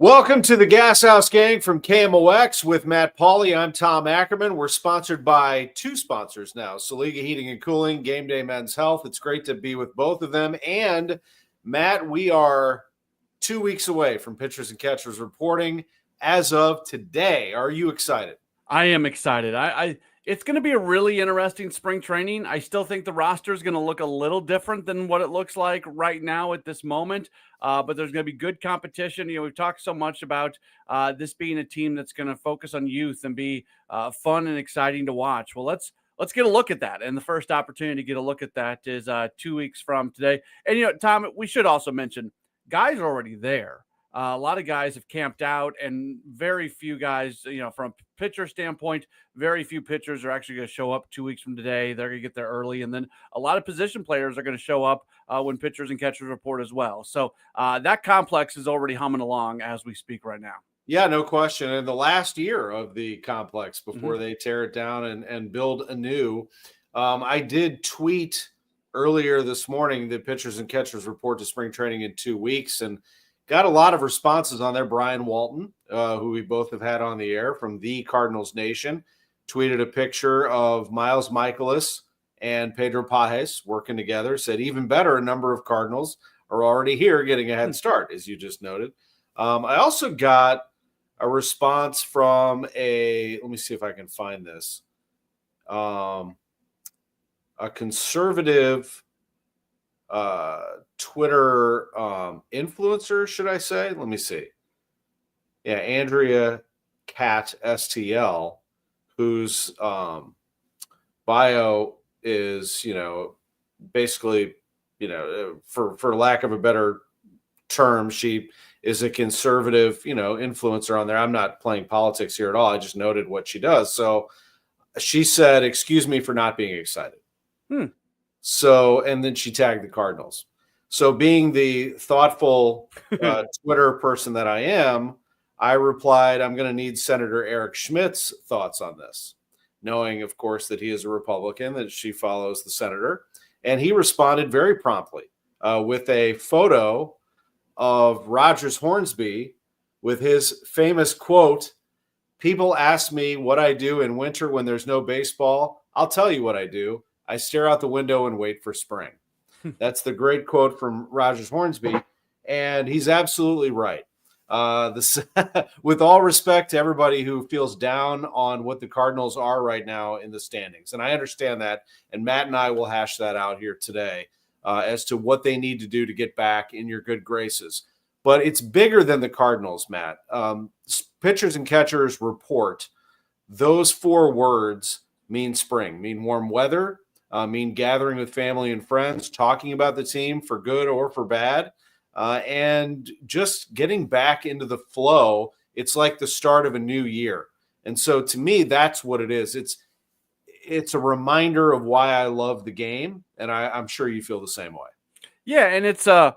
Welcome to the Gashouse gang from KMOX with Matt Pauley. I'm Tom Ackerman. We're sponsored by two sponsors now, Saliga Heating and Cooling, Game Day Men's Health. It's great to be with both of them. And Matt, we are 2 weeks away from pitchers and catchers reporting as of today. Are you excited? I am excited. It's going to be a really interesting spring training. I still think the roster is going to look a little different than what it looks like right now at this moment. But there's going to be good competition. We've talked so much about this being a team that's going to focus on youth and be fun and exciting to watch. Well, let's get a look at that. And the first opportunity to get a look at that is 2 weeks from today. And, Tom, we should also mention guys are already there. A lot of guys have camped out, and very few guys, from a pitcher standpoint, very few pitchers are actually going to show up 2 weeks from today. They're going to get there early. And then a lot of position players are going to show up when pitchers and catchers report as well. So that complex is already humming along as we speak right now. Yeah, no question. And the last year of the complex before they tear it down and build anew. I did tweet earlier this morning that pitchers and catchers report to spring training in 2 weeks, and got a lot of responses on there. Brian Walton, who we both have had on the air from the Cardinals Nation, tweeted a picture of Miles Michaelis and Pedro Pajes working together, said even better, a number of Cardinals are already here getting a head start, as you just noted. I also got a response from let me see if I can find this, a conservative Twitter influencer, should I say? Let me see. Yeah, Andrea Cat STL, whose bio is, basically, for lack of a better term, she is a conservative, influencer on there. I'm not playing politics here at all. I just noted what she does. So she said, "Excuse me for not being excited." So, and then she tagged the Cardinals. So being the thoughtful Twitter person that I am, I replied, "I'm going to need Senator Eric Schmidt's thoughts on this," knowing, of course, that he is a Republican, that she follows the senator. And he responded very promptly with a photo of Rogers Hornsby with his famous quote, "People ask me what I do in winter when there's no baseball. I'll tell you what I do. I stare out the window and wait for spring." That's the great quote from Rogers Hornsby, and he's absolutely right. With all respect to everybody who feels down on what the Cardinals are right now in the standings, and I understand that, and Matt and I will hash that out here today as to what they need to do to get back in your good graces. But it's bigger than the Cardinals, Matt. Pitchers and catchers report. Those 4 words mean spring, mean warm weather, mean gathering with family and friends, talking about the team for good or for bad, and just getting back into the flow. It's like the start of a new year. And so to me, that's what it is. It's a reminder of why I love the game, and I'm sure you feel the same way. Yeah, and it's a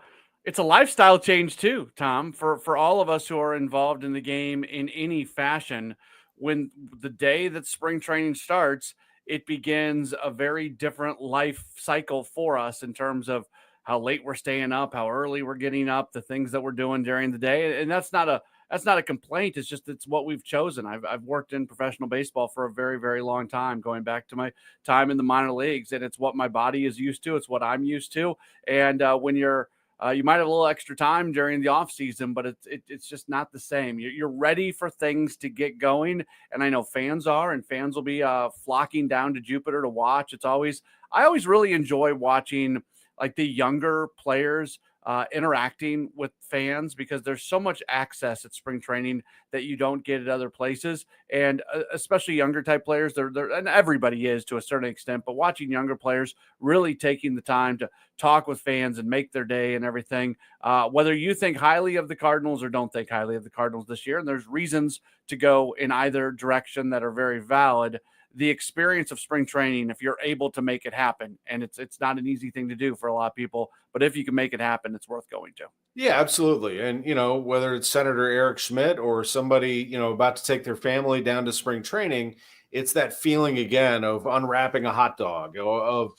lifestyle change too, Tom, for all of us who are involved in the game in any fashion. When the day that spring training starts, it begins a very different life cycle for us in terms of how late we're staying up, how early we're getting up, the things that we're doing during the day. And that's not a complaint. It's what we've chosen. I've worked in professional baseball for a very, very long time, going back to my time in the minor leagues, and it's what my body is used to. It's what I'm used to. And when you might have a little extra time during the off season, but it's just not the same. You're ready for things to get going. And I know fans are, and fans will be flocking down to Jupiter to watch. I always really enjoy watching like the younger players interacting with fans, because there's so much access at spring training that you don't get at other places. And especially younger type players, they're and everybody is to a certain extent, but watching younger players really taking the time to talk with fans and make their day and everything, whether you think highly of the Cardinals or don't think highly of the Cardinals this year. And there's reasons to go in either direction that are very valid. The experience of spring training, if you're able to make it happen, and it's not an easy thing to do for a lot of people, but if you can make it happen, it's worth going to. Yeah, absolutely. And, whether it's Senator Eric Schmidt or somebody, about to take their family down to spring training, it's that feeling again of unwrapping a hot dog, of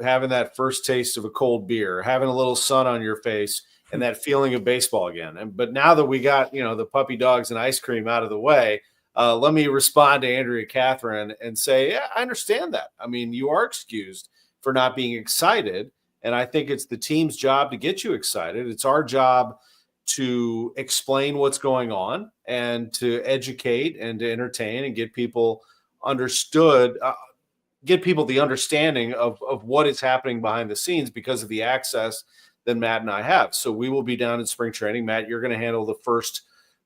having that first taste of a cold beer, having a little sun on your face, and that feeling of baseball again. But now that we got, the puppy dogs and ice cream out of the way, let me respond to Andrea Catherine and say, yeah, I understand that. I mean, you are excused for not being excited. And I think it's the team's job to get you excited. It's our job to explain what's going on and to educate and to entertain and get people understood, get people the understanding of what is happening behind the scenes because of the access that Matt and I have. So we will be down in spring training. Matt, you're going to handle the first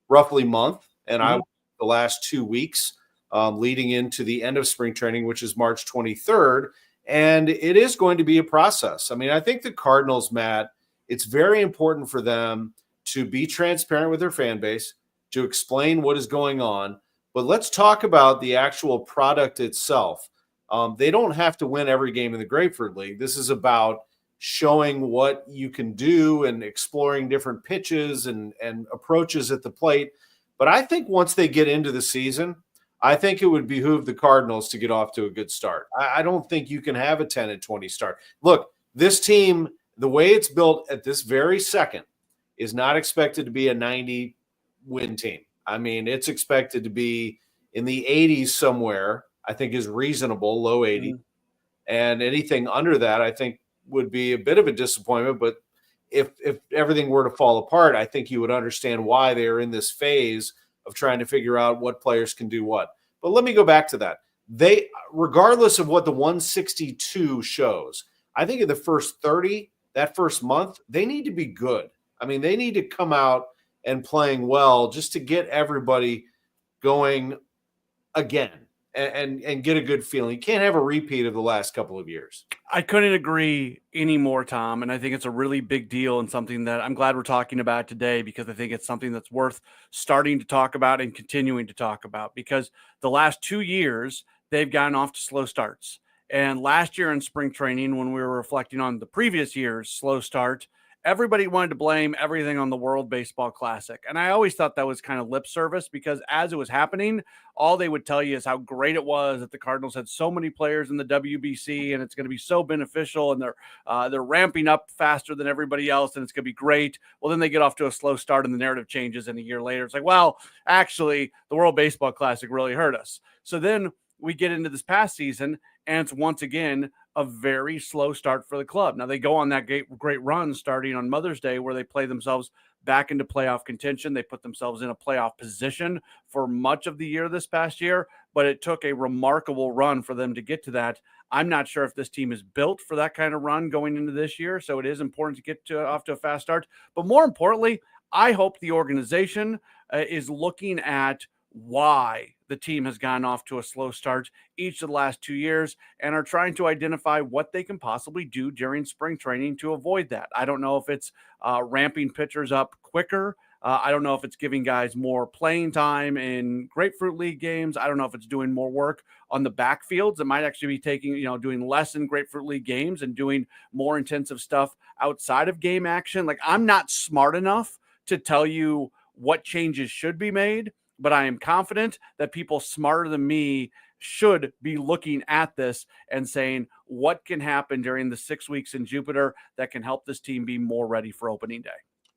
roughly month, and I the last 2 weeks leading into the end of spring training, which is March 23rd. And it is going to be a process. I mean, I think the Cardinals, Matt, it's very important for them to be transparent with their fan base, to explain what is going on. But let's talk about the actual product itself. They don't have to win every game in the Grapefruit League. This is about showing what you can do and exploring different pitches and approaches at the plate. But I think once they get into the season, I think it would behoove the Cardinals to get off to a good start. I don't think you can have a 10-20 start. Look, this team, the way it's built at this very second, is not expected to be a 90-win team. I mean, it's expected to be in the 80s somewhere, I think is reasonable, low 80s. And anything under that, I think, would be a bit of a disappointment. But if everything were to fall apart, I think you would understand why they're in this phase of trying to figure out what players can do what. But let me go back to that. They, regardless of what the 162 shows, I think in the first 30, that first month, they need to be good. I mean, they need to come out and playing well just to get everybody going again and get a good feeling. You can't have a repeat of the last couple of years. I couldn't agree anymore, Tom. And I think it's a really big deal and something that I'm glad we're talking about today, because I think it's something that's worth starting to talk about and continuing to talk about, because the last 2 years, they've gotten off to slow starts. And last year in spring training, when we were reflecting on the previous year's slow start, everybody wanted to blame everything on the World Baseball Classic. And I always thought that was kind of lip service, because as it was happening, all they would tell you is how great it was that the Cardinals had so many players in the WBC and it's going to be so beneficial, and they're ramping up faster than everybody else and it's going to be great. Well, then they get off to a slow start and the narrative changes, and a year later it's like, well, actually the World Baseball Classic really hurt us. So then we get into this past season and it's once again a very slow start for the club. Now they go on that great run starting on Mother's Day, where they play themselves back into playoff contention. They put themselves in a playoff position for much of the year this past year, but it took a remarkable run for them to get to that. I'm not sure if this team is built for that kind of run going into this year, so it is important to get off to a fast start. But more importantly, I hope the organization is looking at why the team has gone off to a slow start each of the last 2 years and are trying to identify what they can possibly do during spring training to avoid that. I don't know if it's ramping pitchers up quicker. I don't know if it's giving guys more playing time in Grapefruit League games. I don't know if it's doing more work on the backfields. It might actually be doing less in Grapefruit League games and doing more intensive stuff outside of game action. Like, I'm not smart enough to tell you what changes should be made, but I am confident that people smarter than me should be looking at this and saying what can happen during the 6 weeks in Jupiter that can help this team be more ready for opening day.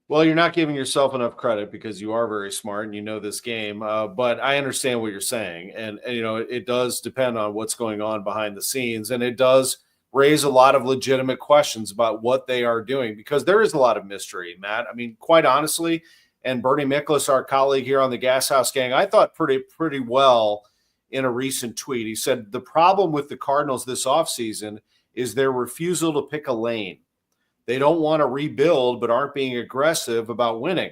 Well, you're not giving yourself enough credit because you are very smart and you know this game. But I understand what you're saying. And it does depend on what's going on behind the scenes. And it does raise a lot of legitimate questions about what they are doing, because there is a lot of mystery, Matt. I mean, quite honestly, and Bernie Miklas, our colleague here on the Gashouse gang, I thought pretty well in a recent tweet. He said the problem with the Cardinals this offseason is their refusal to pick a lane. They don't want to rebuild but aren't being aggressive about winning.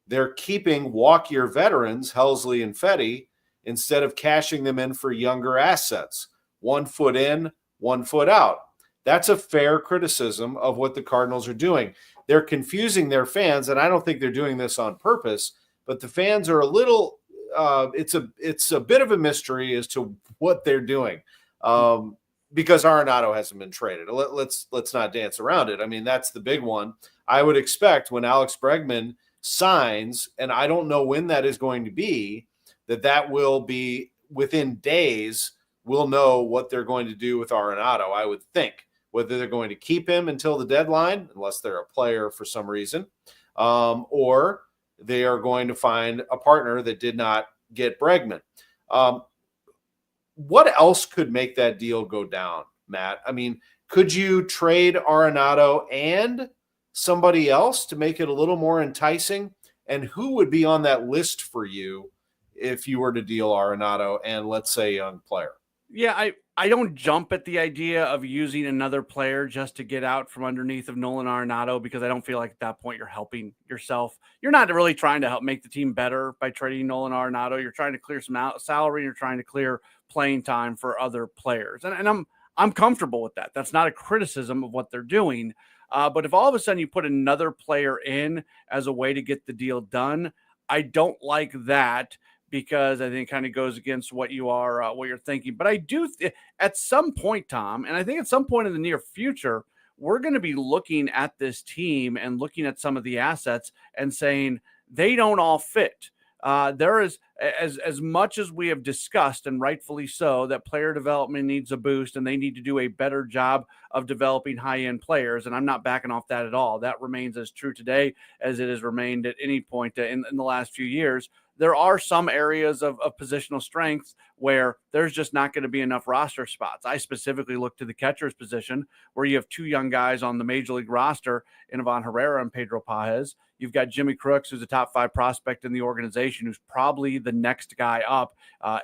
They're keeping walk-year veterans, Helsley and Fetty, instead of cashing them in for younger assets. 1 foot in, 1 foot out. That's a fair criticism of what the Cardinals are doing. They're confusing their fans, and I don't think they're doing this on purpose, but the fans are a little it's a bit of a mystery as to what they're doing, because Arenado hasn't been traded. Let's not dance around it. I mean, that's the big one. I would expect when Alex Bregman signs, and I don't know when that is going to be, that will be within days. We'll know what they're going to do with Arenado, I would think. whether they're going to keep him until the deadline, unless they're a player for some reason, or they are going to find a partner that did not get Bregman. What else could make that deal go down, Matt? I mean, could you trade Arenado and somebody else to make it a little more enticing? And who would be on that list for you if you were to deal Arenado and, let's say, a young player? Yeah, I don't jump at the idea of using another player just to get out from underneath of Nolan Arenado, because I don't feel like at that point you're helping yourself. You're not really trying to help make the team better by trading Nolan Arenado. You're trying to clear some salary. You're trying to clear playing time for other players. And I'm comfortable with that. That's not a criticism of what they're doing. But if all of a sudden you put another player in as a way to get the deal done, I don't like that, because I think it kind of goes against what you're thinking. But I do at some point, Tom, and I think at some point in the near future, we're going to be looking at this team and looking at some of the assets and saying they don't all fit. There is, as much as we have discussed, and rightfully so, that player development needs a boost and they need to do a better job of developing high-end players. And I'm not backing off that at all. That remains as true today as it has remained at any point in the last few years. There are some areas of positional strength where there's just not going to be enough roster spots. I specifically look to the catcher's position, where you have two young guys on the major league roster in Ivan Herrera and Pedro Pajes. You've got Jimmy Crooks, who's a top 5 prospect in the organization, who's probably the next guy up.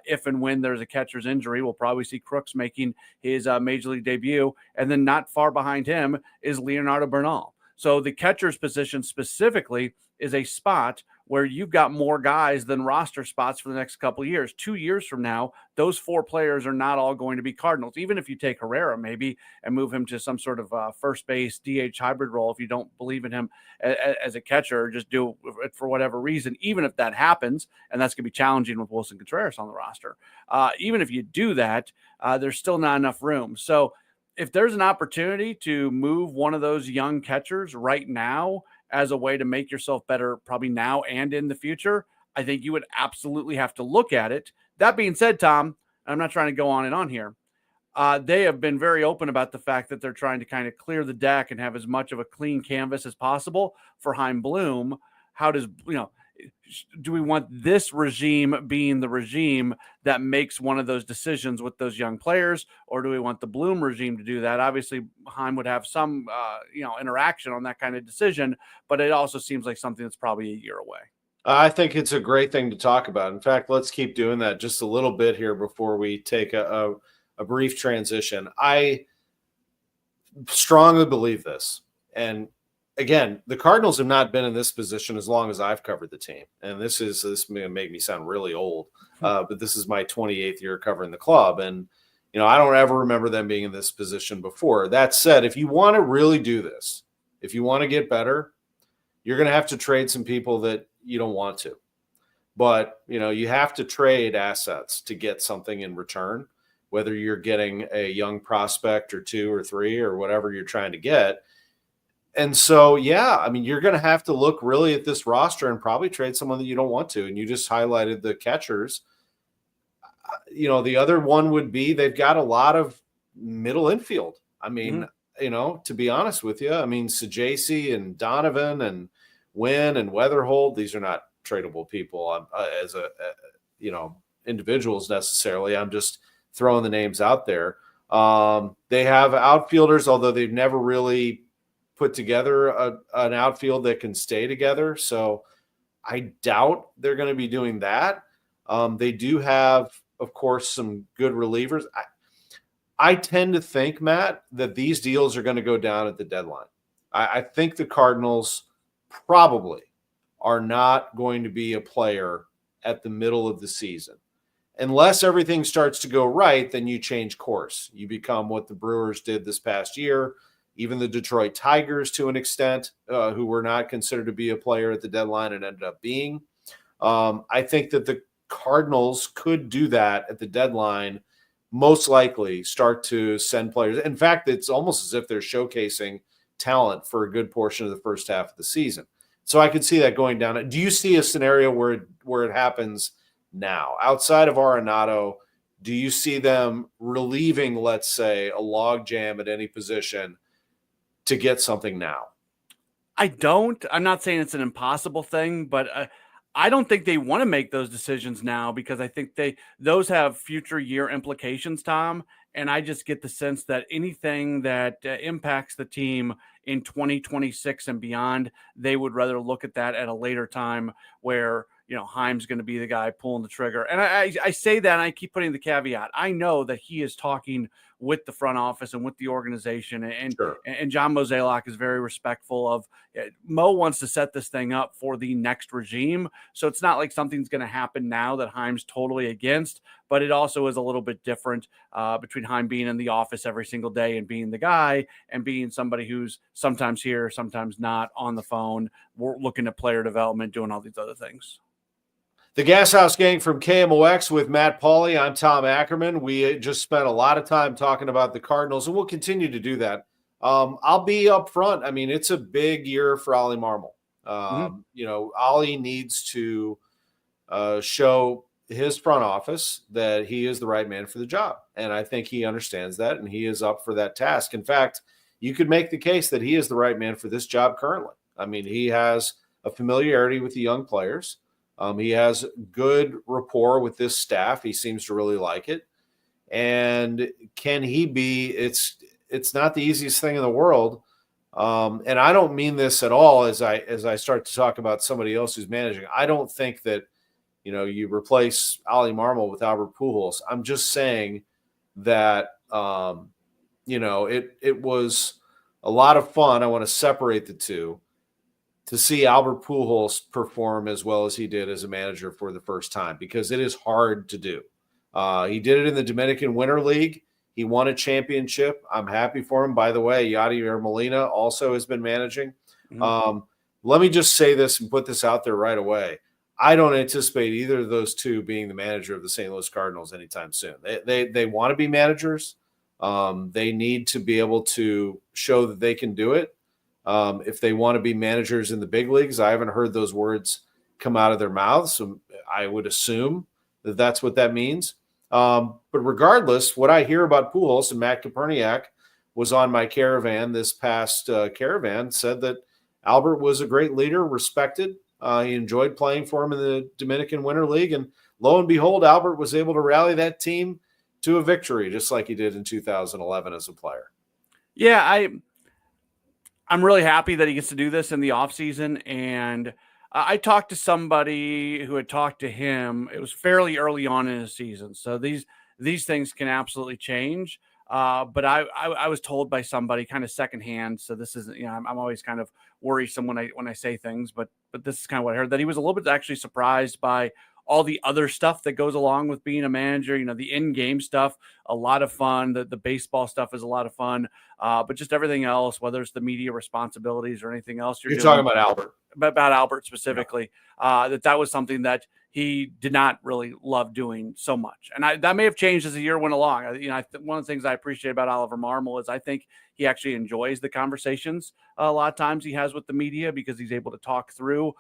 If and when there's a catcher's injury, we'll probably see Crooks making his major league debut. And then not far behind him is Leonardo Bernal. So the catcher's position specifically is a spot where you've got more guys than roster spots for the next couple of years. 2 years from now, those 4 players are not all going to be Cardinals. Even if you take Herrera maybe and move him to some sort of first base DH hybrid role, if you don't believe in him as a catcher, or just do it for whatever reason, even if that happens, and that's going to be challenging with Wilson Contreras on the roster. Even if you do that, there's still not enough room. So if there's an opportunity to move one of those young catchers right now as a way to make yourself better, probably now and in the future, I think you would absolutely have to look at it. That being said, Tom, I'm not trying to go on and on here. They have been very open about the fact that they're trying to kind of clear the deck and have as much of a clean canvas as possible for Chaim Bloom. How does, do we want this regime being the regime that makes one of those decisions with those young players, or do we want the Bloom regime to do that? Obviously, Chaim would have some, interaction on that kind of decision, but it also seems like something that's probably a year away. I think it's a great thing to talk about. In fact, let's keep doing that just a little bit here before we take a brief transition. I strongly believe this. And again, the Cardinals have not been in this position as long as I've covered the team. And this may make me sound really old, but this is my 28th year covering the club. And, I don't ever remember them being in this position before. That said, if you want to really do this, if you want to get better, you're going to have to trade some people that you don't want to. But, you have to trade assets to get something in return, whether you're getting a young prospect or 2 or 3 or whatever you're trying to get. And so, you're going to have to look really at this roster and probably trade someone that you don't want to. And you just highlighted the catchers. The other one would be they've got a lot of middle infield. To be honest with you, Sajasi and Donovan and Wynn and Weatherhold, these are not tradable people as individuals necessarily. I'm just throwing the names out there. They have outfielders, although they've never really put together an outfield that can stay together. So I doubt they're going to be doing that. They do have, of course, some good relievers. I tend to think, Matt, that these deals are going to go down at the deadline. I think the Cardinals probably are not going to be a player at the middle of the season. Unless everything starts to go right, then you change course. You become what the Brewers did this past year, even the Detroit Tigers to an extent, who were not considered to be a player at the deadline and ended up being. I think that the Cardinals could do that at the deadline, most likely start to send players. In fact, it's almost as if they're showcasing talent for a good portion of the first half of the season. So I could see that going down. Do you see a scenario where it happens now? Outside of Arenado, do you see them relieving, let's say, a logjam at any position to get something now? I don't. I'm not saying it's an impossible thing, but I don't think they want to make those decisions now because I think those have future year implications, Tom. And I just get the sense that anything that impacts the team in 2026 and beyond, they would rather look at that at a later time where Heim's going to be the guy pulling the trigger. And I say that, and I keep putting the caveat. I know that he is talking with the front office and with the organization, Sure. and John Mozeliak is very respectful of. Mo wants to set this thing up for the next regime, so it's not like something's going to happen now that Heim's totally against. But it also is a little bit different between Heim being in the office every single day and being the guy, and being somebody who's sometimes here, sometimes not, on the phone. We're looking at player development, doing all these other things. The Gashouse Gang from KMOX with Matt Pauley. I'm Tom Ackerman. We just spent a lot of time talking about the Cardinals, and we'll continue to do that. I'll be up front. I mean, it's a big year for Ollie Marmol. Ollie needs to show his front office that he is the right man for the job. And I think he understands that, and he is up for that task. In fact, you could make the case that he is the right man for this job currently. I mean, he has a familiarity with the young players. He has good rapport with this staff. He seems to really like it. And can he be, it's not the easiest thing in the world. And I don't mean this at all as I start to talk about somebody else who's managing. I don't think that, you replace Ollie Marmol with Albert Pujols. I'm just saying that, it was a lot of fun. I want to separate the two, to see Albert Pujols perform as well as he did as a manager for the first time, because it is hard to do. He did it in the Dominican Winter League. He won a championship. I'm happy for him. By the way, Yadier Molina also has been managing. Mm-hmm. Let me just say this and put this out there right away. I don't anticipate either of those two being the manager of the St. Louis Cardinals anytime soon. They want to be managers. They need to be able to show that they can do it. If they want to be managers in the big leagues, I haven't heard those words come out of their mouths. So I would assume that that's what that means. But regardless, what I hear about Pujols, and Matt Koperniak was on my caravan this past caravan, said that Albert was a great leader, respected. He enjoyed playing for him in the Dominican Winter League. And lo and behold, Albert was able to rally that team to a victory, just like he did in 2011 as a player. Yeah, I'm really happy that he gets to do this in the offseason. And I talked to somebody who had talked to him. It was fairly early on in his season. So these things can absolutely change. But I was told by somebody kind of secondhand. So this isn't, I'm always kind of worrisome when I say things, but this is kind of what I heard, that he was a little bit actually surprised by all the other stuff that goes along with being a manager, the in-game stuff, a lot of fun. The baseball stuff is a lot of fun. But just everything else, whether it's the media responsibilities or anything else you're talking about Albert. About Albert specifically, that was something that he did not really love doing so much. And that may have changed as the year went along. One of the things I appreciate about Oliver Marmol is I think he actually enjoys the conversations a lot of times he has with the media, because he's able to talk through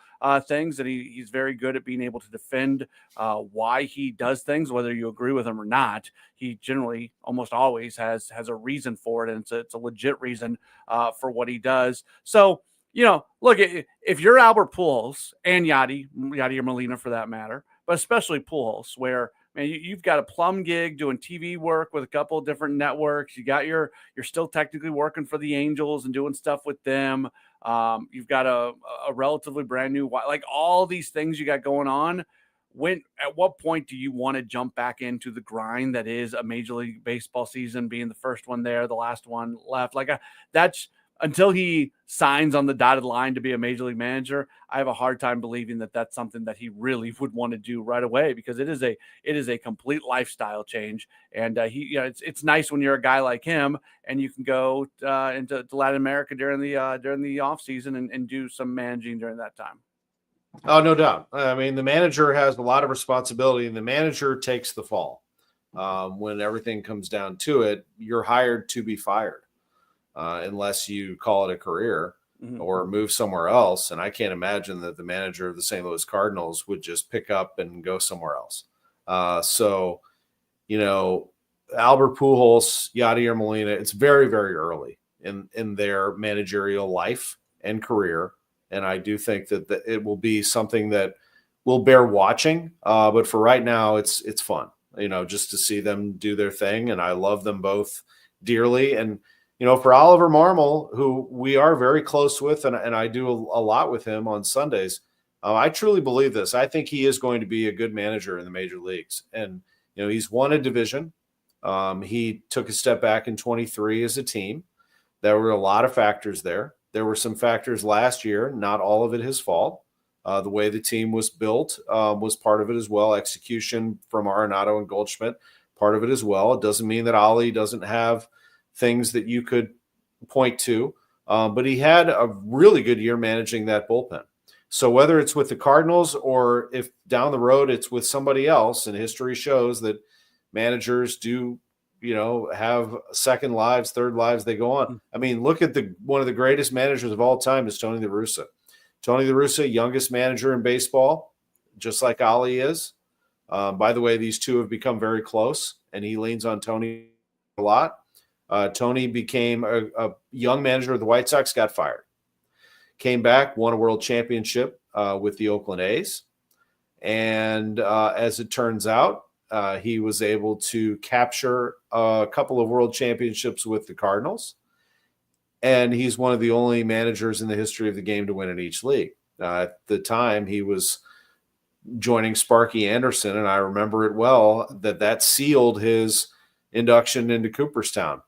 things, and he's very good at being able to defend why he does things, whether you agree with him or not. He generally almost always has a reason for it, and it's a legit reason for what he does. So, look, if you're Albert Pujols, and Yadier Molina for that matter, but especially Pujols, where, man, you've got a plum gig doing TV work with a couple of different networks. You're still technically working for the Angels and doing stuff with them. You've got a relatively brand new, like all these things you got going on. At what point do you want to jump back into the grind that is a Major League Baseball season, being the first one there, the last one left? That's until he signs on the dotted line to be a major league manager. I have a hard time believing that that's something that he really would want to do right away, because it is a complete lifestyle change. And it's nice when you're a guy like him and you can go into Latin America during the off season and do some managing during that time. Oh, no doubt. I mean, the manager has a lot of responsibility, and the manager takes the fall. When everything comes down to it, you're hired to be fired. Unless you call it a career or move somewhere else. And I can't imagine that the manager of the St. Louis Cardinals would just pick up and go somewhere else. So Albert Pujols, Yadier Molina, it's very, very early in their managerial life and career. And I do think that it will be something that will bear watching. But for right now, it's fun, just to see them do their thing. And I love them both dearly. And, for Oliver Marmol, who we are very close with, and I do a lot with him on Sundays, I truly believe this. I think he is going to be a good manager in the major leagues. And, he's won a division. He took a step back in 23 as a team. There were a lot of factors there. There were some factors last year, not all of it his fault. The way the team was built was part of it as well. Execution from Arenado and Goldschmidt, part of it as well. It doesn't mean that Ollie doesn't have things that you could point to, but he had a really good year managing that bullpen. So whether it's with the Cardinals or if down the road it's with somebody else, and history shows that managers do, have second lives, third lives, they go on. I mean, look at one of the greatest managers of all time is Tony La Russa. Tony La Russa, youngest manager in baseball, just like Ollie is. By the way, these two have become very close, and he leans on Tony a lot. Tony became a young manager of the White Sox, got fired. Came back, won a world championship with the Oakland A's. And as it turns out, he was able to capture a couple of world championships with the Cardinals. And he's one of the only managers in the history of the game to win in each league. At the time, he was joining Sparky Anderson, and I remember it well, that sealed his induction into Cooperstown.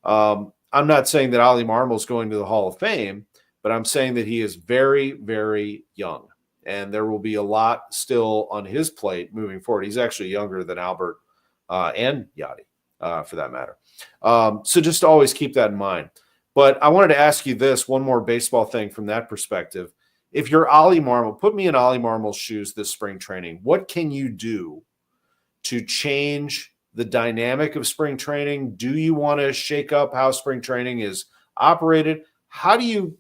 I'm not saying that Ollie Marmol is going to the Hall of Fame, but I'm saying that he is very, very young. And there will be a lot still on his plate moving forward. He's actually younger than Albert and Yadi, for that matter. So just always keep that in mind. But I wanted to ask you this, one more baseball thing from that perspective. If you're Ollie Marmol, put me in Ollie Marmol's shoes this spring training. What can you do to change the dynamic of spring training? Do you want to shake up how spring training is operated? How do you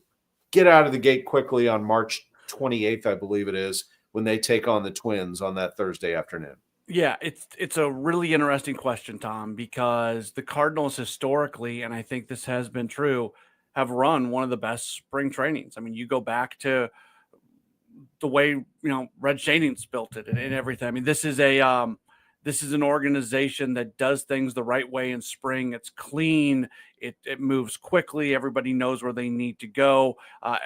get out of the gate quickly on March 28th, I believe it is, when they take on the Twins on that Thursday afternoon? Yeah, it's a really interesting question, Tom, because the Cardinals historically, and I think this has been true, have run one of the best spring trainings. I mean, you go back to the way Red Shannon's built it and everything. I mean, this is an organization that does things the right way in spring. It's clean. It moves quickly. Everybody knows where they need to go.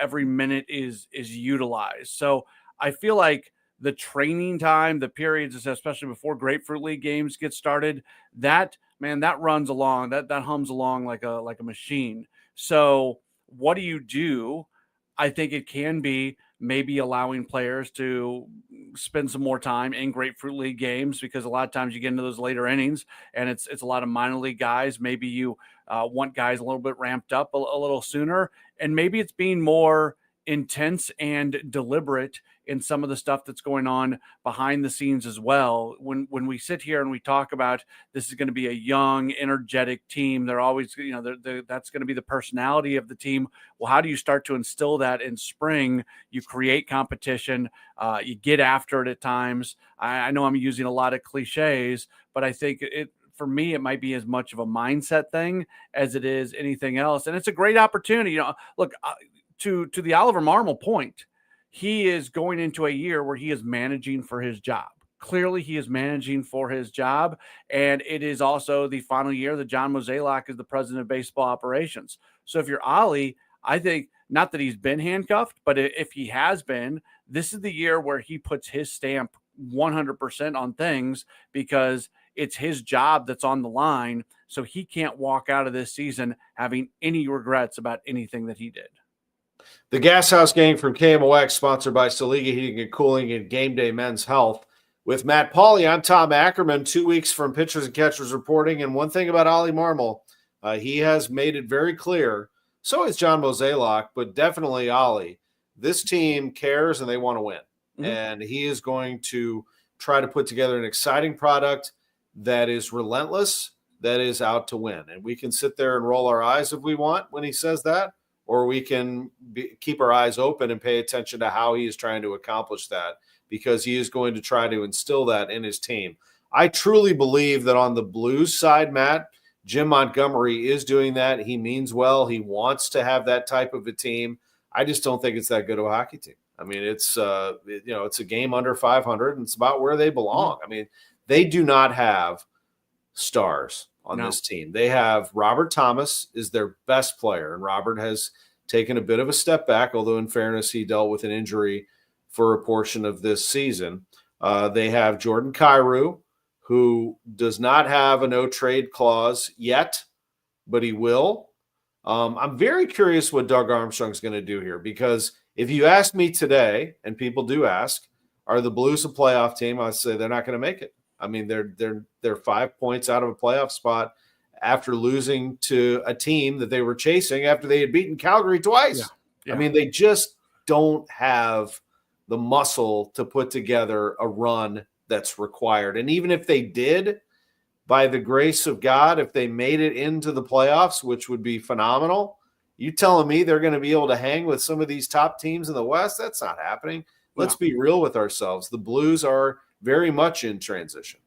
Every minute is utilized. So I feel like the training time, the periods, especially before Grapefruit League games get started, that runs along, that hums along like a machine. So what do you do? I think it can be maybe allowing players to spend some more time in Grapefruit League games, because a lot of times you get into those later innings and it's a lot of minor league guys. Maybe you want guys a little bit ramped up a little sooner, and maybe it's being more intense and deliberate in some of the stuff that's going on behind the scenes as well. When we sit here and we talk about this is going to be a young, energetic team, they're always, that's going to be the personality of the team. Well, how do you start to instill that in spring? You create competition, you get after it at times. I know I'm using a lot of cliches, but I think for me, it might be as much of a mindset thing as it is anything else. And it's a great opportunity. Look, to the Oliver Marmol point, he is going into a year where he is managing for his job. Clearly, he is managing for his job, and it is also the final year that John Mozeliak is the president of baseball operations. So if you're Ollie, I think not that he's been handcuffed, but if he has been, this is the year where he puts his stamp 100% on things, because it's his job that's on the line. So he can't walk out of this season having any regrets about anything that he did. The Gashouse Gang from KMOX, sponsored by Saliga Heating and Cooling and Game Day Men's Health. With Matt Pauley, I'm Tom Ackerman, 2 weeks from Pitchers and Catchers Reporting. And one thing about Ollie Marmol, he has made it very clear, so is John Mozeliak, but definitely Ollie, this team cares and they want to win. Mm-hmm. And he is going to try to put together an exciting product that is relentless, that is out to win. And we can sit there and roll our eyes if we want when he says that, or we can keep our eyes open and pay attention to how he is trying to accomplish that, because he is going to try to instill that in his team. I truly believe that on the Blues side, Matt, Jim Montgomery is doing that. He means well. He wants to have that type of a team. I just don't think it's that good of a hockey team. I mean, it's it's a game under 500, and it's about where they belong. I mean, they do not have stars on this team. They have Robert Thomas is their best player, and Robert has taken a bit of a step back, although in fairness, he dealt with an injury for a portion of this season. They have Jordan Kyrou, who does not have a no-trade clause yet, but he will. I'm very curious what Doug Armstrong's going to do here, because if you ask me today, and people do ask, are the Blues a playoff team? I'd say they're not going to make it. I mean, they're 5 points out of a playoff spot after losing to a team that they were chasing after they had beaten Calgary twice. Yeah. I mean, they just don't have the muscle to put together a run that's required. And even if they did, by the grace of God, if they made it into the playoffs, which would be phenomenal, you telling me they're going to be able to hang with some of these top teams in the West? That's not happening. Let's be real with ourselves. The Blues are very much in transition.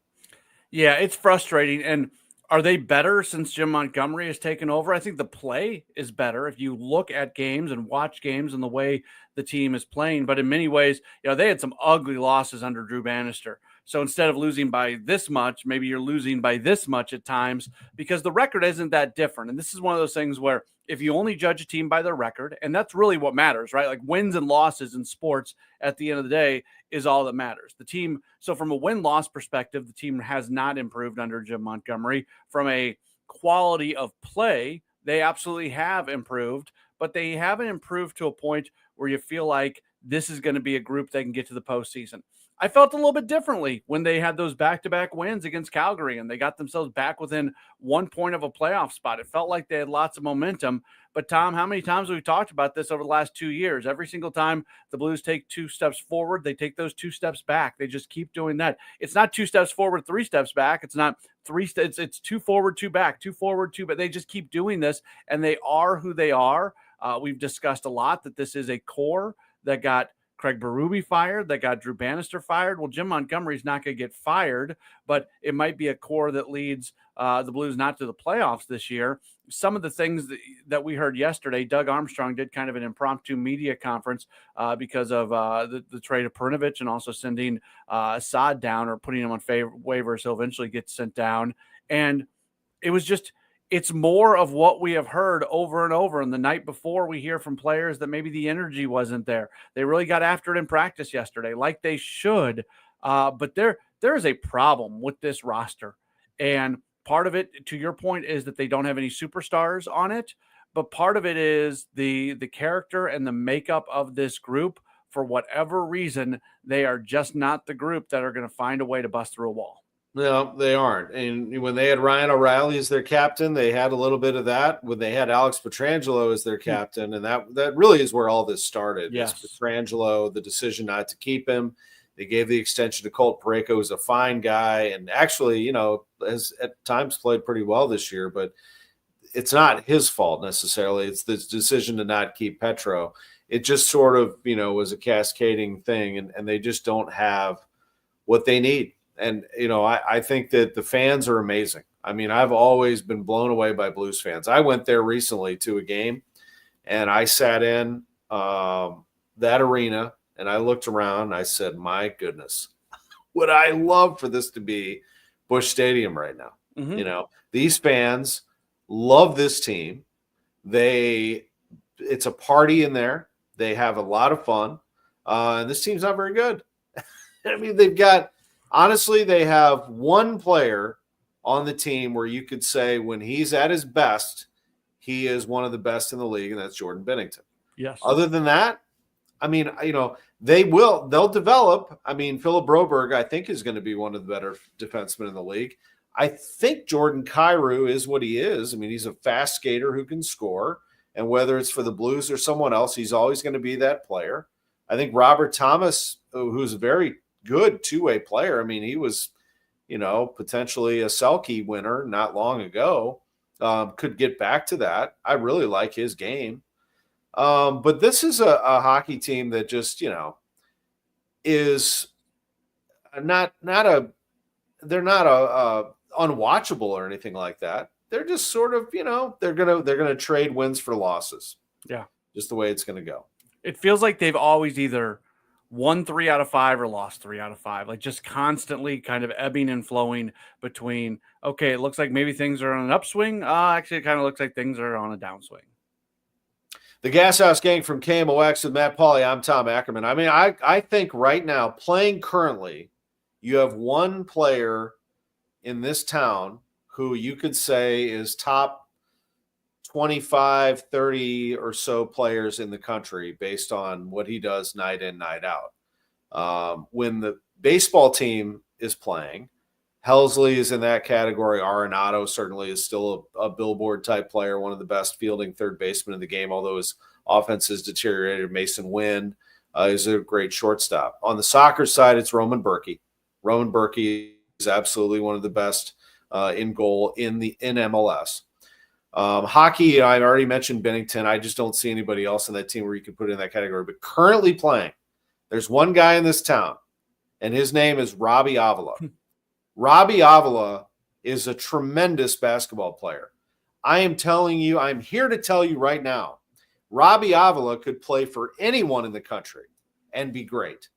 Yeah, it's frustrating. And are they better since Jim Montgomery has taken over? I think the play is better if you look at games and watch games and the way the team is playing. But in many ways, they had some ugly losses under Drew Bannister. So instead of losing by this much, maybe you're losing by this much at times, because the record isn't that different. And this is one of those things where if you only judge a team by their record, and that's really what matters, right? Like wins and losses in sports at the end of the day is all that matters. The team, so from a win-loss perspective, the team has not improved under Jim Montgomery. From a quality of play, they absolutely have improved, but they haven't improved to a point where you feel like this is going to be a group that can get to the postseason. I felt a little bit differently when they had those back-to-back wins against Calgary and they got themselves back within 1 point of a playoff spot. It felt like they had lots of momentum. But, Tom, how many times have we talked about this over the last 2 years? Every single time the Blues take 2 steps forward, they take those 2 steps back. They just keep doing that. It's not 2 steps forward, 3 steps back. It's not 3 steps. It's 2 forward, 2 back, 2 forward, 2 back. They just keep doing this, and they are who they are. We've discussed a lot that this is a core that got Craig Berube fired, that got Drew Bannister fired. Well, Jim Montgomery's not going to get fired, but it might be a core that leads the Blues not to the playoffs this year. Some of the things that we heard yesterday, Doug Armstrong did kind of an impromptu media conference because of the trade of Perinovich and also sending Assad down or putting him on waivers. He'll eventually get sent down. And it was just – it's more of what we have heard over and over. And the night before, we hear from players that maybe the energy wasn't there. They really got after it in practice yesterday, like they should. But there is a problem with this roster. And part of it, to your point, is that they don't have any superstars on it. But part of it is the character and the makeup of this group. For whatever reason, they are just not the group that are going to find a way to bust through a wall. No, they aren't. And when they had Ryan O'Reilly as their captain, they had a little bit of that. When they had Alex Pietrangelo as their captain, and that really is where all this started. Yes. Pietrangelo, the decision not to keep him. They gave the extension to Colt Parayko, who's a fine guy, and actually, has at times played pretty well this year. But it's not his fault necessarily. It's the decision to not keep Petro. It just sort of, was a cascading thing, and they just don't have what they need. And, I think that the fans are amazing. I mean, I've always been blown away by Blues fans. I went there recently to a game, and I sat in that arena, and I looked around, and I said, my goodness, would I love for this to be Busch Stadium right now? Mm-hmm. These fans love this team. It's a party in there. They have a lot of fun. And this team's not very good. I mean, honestly, they have one player on the team where you could say when he's at his best, he is one of the best in the league, and that's Jordan Binnington. Yes. Other than that, I mean, they'll develop. I mean, Philip Broberg, I think, is going to be one of the better defensemen in the league. I think Jordan Kyrou is what he is. I mean, he's a fast skater who can score, and whether it's for the Blues or someone else, he's always going to be that player. I think Robert Thomas, who's a very good two-way player. I mean, he was, potentially a Selke winner not long ago. Could get back to that. I really like his game. But this is a hockey team that just, is not they're not unwatchable or anything like that. They're just sort of, they're gonna trade wins for losses. Yeah, just the way it's gonna go. it feels like they've always either won 3 out of 5 or lost 3 out of 5, like just constantly kind of ebbing and flowing between, okay, it looks like maybe things are on an upswing. Actually, it kind of looks like things are on a downswing. The Gashouse Gang from KMOX with Matt Pauley. I'm Tom Ackerman. I mean, I think right now, playing currently, you have one player in this town who you could say is top 25, 30 or so players in the country based on what he does night in, night out. When the baseball team is playing, Helsley is in that category. Arenado certainly is still a billboard type player, one of the best fielding third basemen in the game, although his offense has deteriorated. Mason Wynn is a great shortstop. On the soccer side, it's Roman Berkey. Roman Berkey is absolutely one of the best in goal in MLS. Hockey, I've already mentioned Bennington. I just don't see anybody else in that team where you can put in that category. But currently playing, there's one guy in this town, and his name is Robbie Avila. Robbie Avila is a tremendous basketball player. I am telling you, I'm here to tell you right now, Robbie Avila could play for anyone in the country and be great.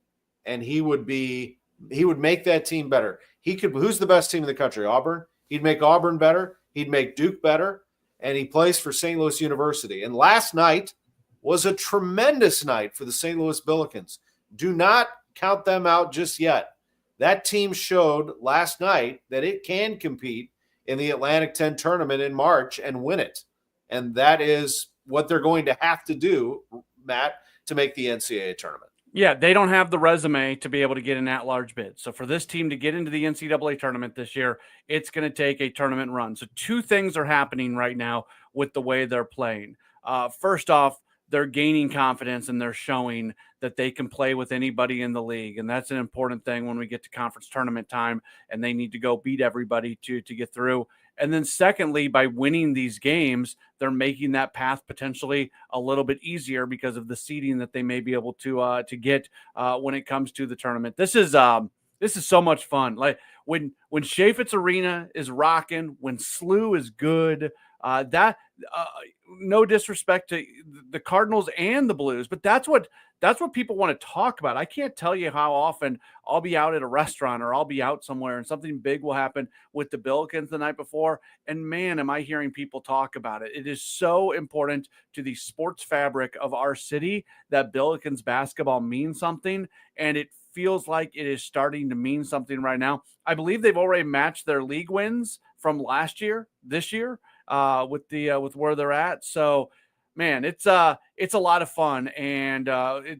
And he would make that team better. Who's the best team in the country? Auburn. He'd make Auburn better. He'd make Duke better. And he plays for St. Louis University. And last night was a tremendous night for the St. Louis Billikens. Do not count them out just yet. That team showed last night that it can compete in the Atlantic 10 tournament in March and win it. And that is what they're going to have to do, Matt, to make the NCAA tournament. Yeah, they don't have the resume to be able to get an at-large bid. So for this team to get into the NCAA tournament this year, it's going to take a tournament run. So two things are happening right now with the way they're playing. First off, they're gaining confidence and they're showing that they can play with anybody in the league. And that's an important thing when we get to conference tournament time and they need to go beat everybody to get through. And then secondly, by winning these games, they're making that path potentially a little bit easier because of the seeding that they may be able to get when it comes to the tournament. This is so much fun. Like when Chaifetz Arena is rocking, when SLU is good, no disrespect to the Cardinals and the Blues, but that's what people want to talk about. I can't tell you how often I'll be out at a restaurant or I'll be out somewhere and something big will happen with the Billikens the night before. And man, am I hearing people talk about it. It is so important to the sports fabric of our city that Billikens basketball means something. And it feels like it is starting to mean something right now. I believe they've already matched their league wins from last year, this year, with where they're at. So, man, it's a lot of fun, and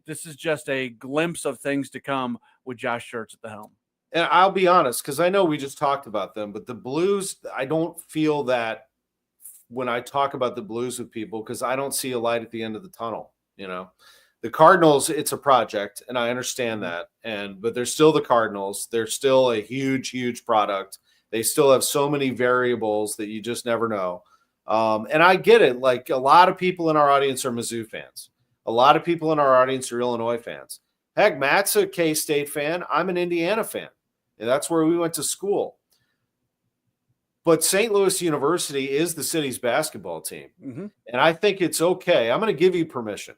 this is just a glimpse of things to come with Josh Schertz at the helm. And I'll be honest, because I know we just talked about them, but the Blues, I don't feel that when I talk about the Blues with people, because I don't see a light at the end of the tunnel. The Cardinals, it's a project, and I understand that, but they're still the Cardinals. They're still a huge, huge product. They still have so many variables that you just never know. And I get it. Like a lot of people in our audience are Mizzou fans. A lot of people in our audience are Illinois fans. Heck, Matt's a K-State fan. I'm an Indiana fan. And that's where we went to school. But St. Louis University is the city's basketball team. Mm-hmm. And I think it's okay. I'm going to give you permission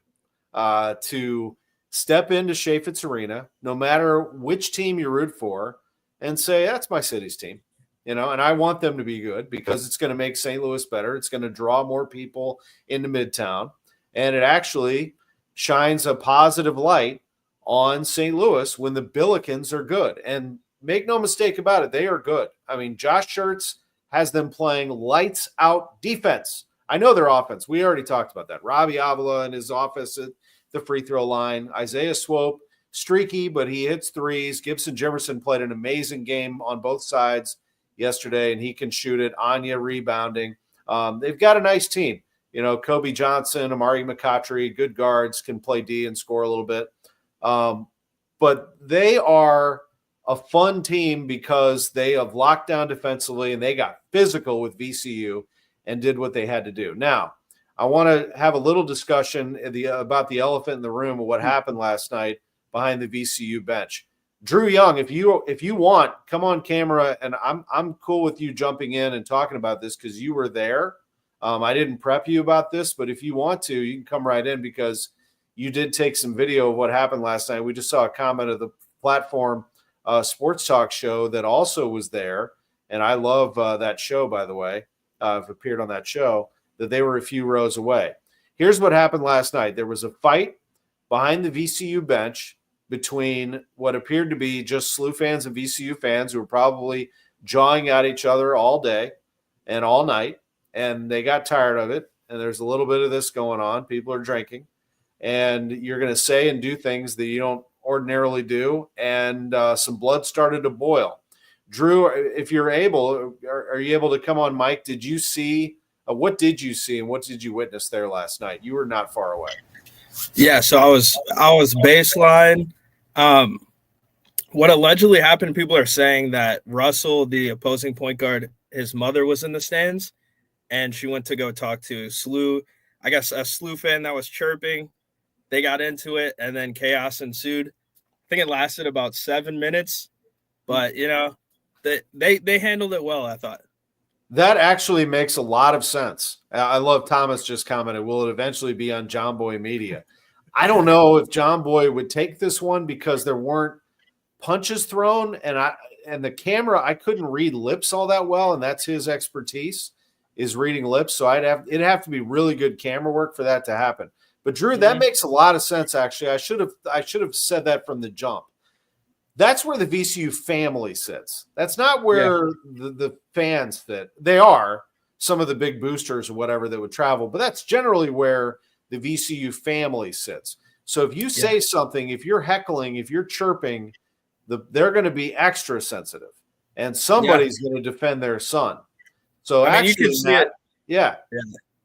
to step into Chaifetz Arena, no matter which team you root for, and say, that's my city's team. And I want them to be good because it's going to make St. Louis better. It's going to draw more people into Midtown. And it actually shines a positive light on St. Louis when the Billikens are good. And make no mistake about it, they are good. I mean, Josh Schertz has them playing lights out defense. I know their offense. We already talked about that. Robbie Avila and his office at the free throw line. Isaiah Swope, streaky, but he hits threes. Gibson Jimerson played an amazing game on both sides yesterday, and he can shoot it. Anya rebounding. They've got a nice team. Kobe Johnson, Amari McCautry, good guards, can play D and score a little bit. But they are a fun team because they have locked down defensively and they got physical with VCU and did what they had to do. Now, I want to have a little discussion about the elephant in the room of what happened last night behind the VCU bench. Drew Young, if you want, come on camera, and I'm cool with you jumping in and talking about this because you were there. I didn't prep you about this, but if you want to, you can come right in because you did take some video of what happened last night. We just saw a comment of the platform sports talk show that also was there, and I love that show, by the way. I've appeared on that show, that they were a few rows away. Here's what happened last night. There was a fight behind the VCU bench between what appeared to be just SLU fans and VCU fans who were probably jawing at each other all day and all night, and they got tired of it. And there's a little bit of this going on. People are drinking, and you're going to say and do things that you don't ordinarily do, and some blood started to boil. Drew, if you're able, are you able to come on mic? Did you see what did you see and what did you witness there last night? You were not far away. Yeah, so I was baseline. What allegedly happened, people are saying that Russell, the opposing point guard, his mother was in the stands, and she went to go talk to SLU. I guess a SLU fan that was chirping. They got into it, and then chaos ensued. I think it lasted about 7 minutes, but, they handled it well, I thought. That actually makes a lot of sense. I love Thomas just commented, will it eventually be on John Boy Media? I don't know if John Boy would take this one because there weren't punches thrown, and the camera, I couldn't read lips all that well, and that's his expertise, is reading lips. So it'd have to be really good camera work for that to happen. But Drew, that makes a lot of sense. Actually, I should have said that from the jump. That's where the VCU family sits. That's not where the fans fit. They are some of the big boosters or whatever that would travel, but that's generally where the VCU family sits. So if you say something, if you're heckling, if you're chirping, they're going to be extra sensitive, and somebody's going to defend their son. So you can see it. Yeah.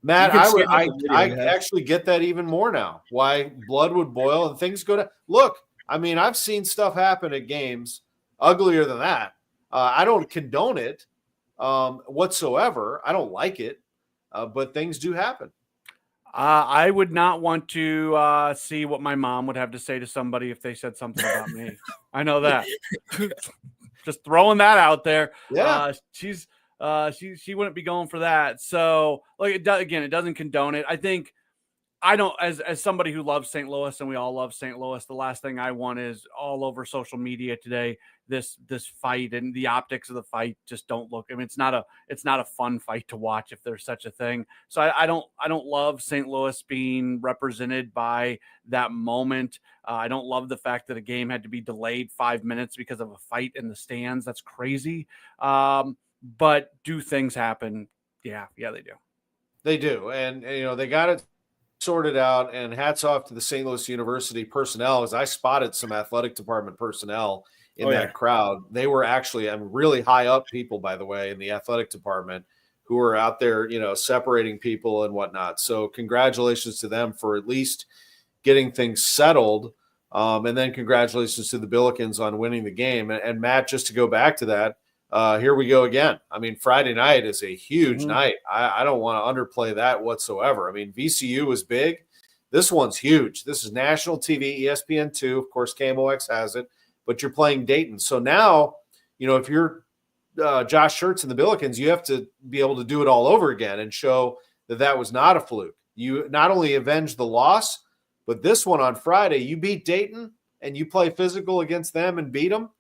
Matt, I actually get that even more now. Why blood would boil and things go to look. I mean, I've seen stuff happen at games uglier than that. I don't condone it whatsoever. I don't like it, but things do happen. I would not want to see what my mom would have to say to somebody if they said something about me. I know that. Just throwing that out there. Yeah. She wouldn't be going for that. So, it doesn't condone it. I think I don't, as somebody who loves St. Louis, and we all love St. Louis, the last thing I want is all over social media today, this fight, and the optics of the fight just don't look. I mean, it's not a fun fight to watch if there's such a thing. So I don't love St. Louis being represented by that moment. I don't love the fact that a game had to be delayed 5 minutes because of a fight in the stands. That's crazy. But do things happen? Yeah, they do. They do. And they got it sorted out, and hats off to the St. Louis University personnel, as I spotted some athletic department personnel in that crowd. They were actually really high up people, by the way, in the athletic department who were out there, separating people and whatnot. So congratulations to them for at least getting things settled. And then congratulations to the Billikens on winning the game. And Matt, just to go back to that, here we go again. I mean, Friday night is a huge night. I don't want to underplay that whatsoever. I mean, VCU was big. This one's huge. This is national TV, ESPN2. Of course, KMOX has it, but you're playing Dayton. So now, if you're Josh Schertz and the Billikens, you have to be able to do it all over again and show that was not a fluke. You not only avenged the loss, but this one on Friday, you beat Dayton and you play physical against them and beat them.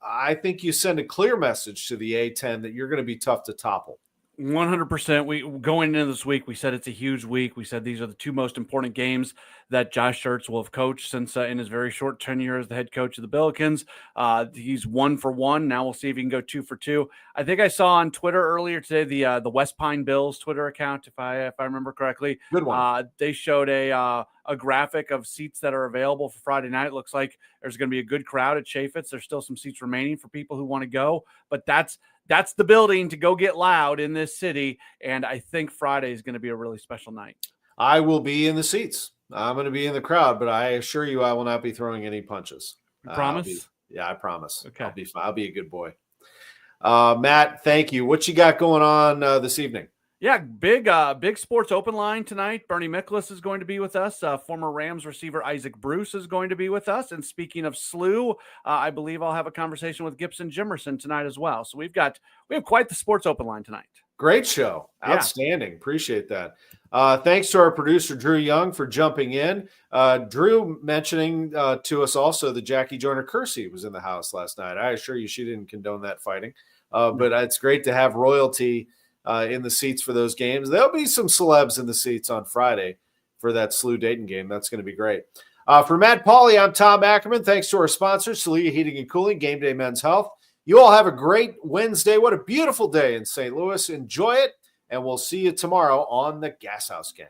I think you send a clear message to the A-10 that you're going to be tough to topple. 100%. We going into this week, we said it's a huge week. We said these are the two most important games that Josh Schertz will have coached since in his very short tenure as the head coach of the Billikens. He's 1 for 1. Now we'll see if he can go 2 for 2. I think I saw on Twitter earlier today the West Pine Bills Twitter account, if I remember correctly. Good one. They showed a graphic of seats that are available for Friday night. It looks like there's going to be a good crowd at Chaifetz. There's still some seats remaining for people who want to go, but that's the building to go get loud in this city. And I think Friday is going to be a really special night. I will be in the seats. I'm going to be in the crowd, but I assure you I will not be throwing any punches. You promise? I promise. Okay. I'll be a good boy. Matt, thank you. What you got going on this evening? Yeah, big sports open line tonight. Bernie Miklasz is going to be with us. Former Rams receiver Isaac Bruce is going to be with us. And speaking of SLU, I believe I'll have a conversation with Gibson Jimerson tonight as well. So we have quite the sports open line tonight. Great show. Outstanding. Appreciate that. Thanks to our producer, Drew Young, for jumping in. Drew mentioning to us also that Jackie Joyner-Kersee was in the house last night. I assure you she didn't condone that fighting. But it's great to have royalty in the seats for those games. There'll be some celebs in the seats on Friday for that SLU Dayton game. That's going to be great. For Matt Pauley, I'm Tom Ackerman. Thanks to our sponsors, Celia Heating and Cooling, Game Day Men's Health. You all have a great Wednesday. What a beautiful day in St. Louis. Enjoy it, and we'll see you tomorrow on the Gashouse Gang.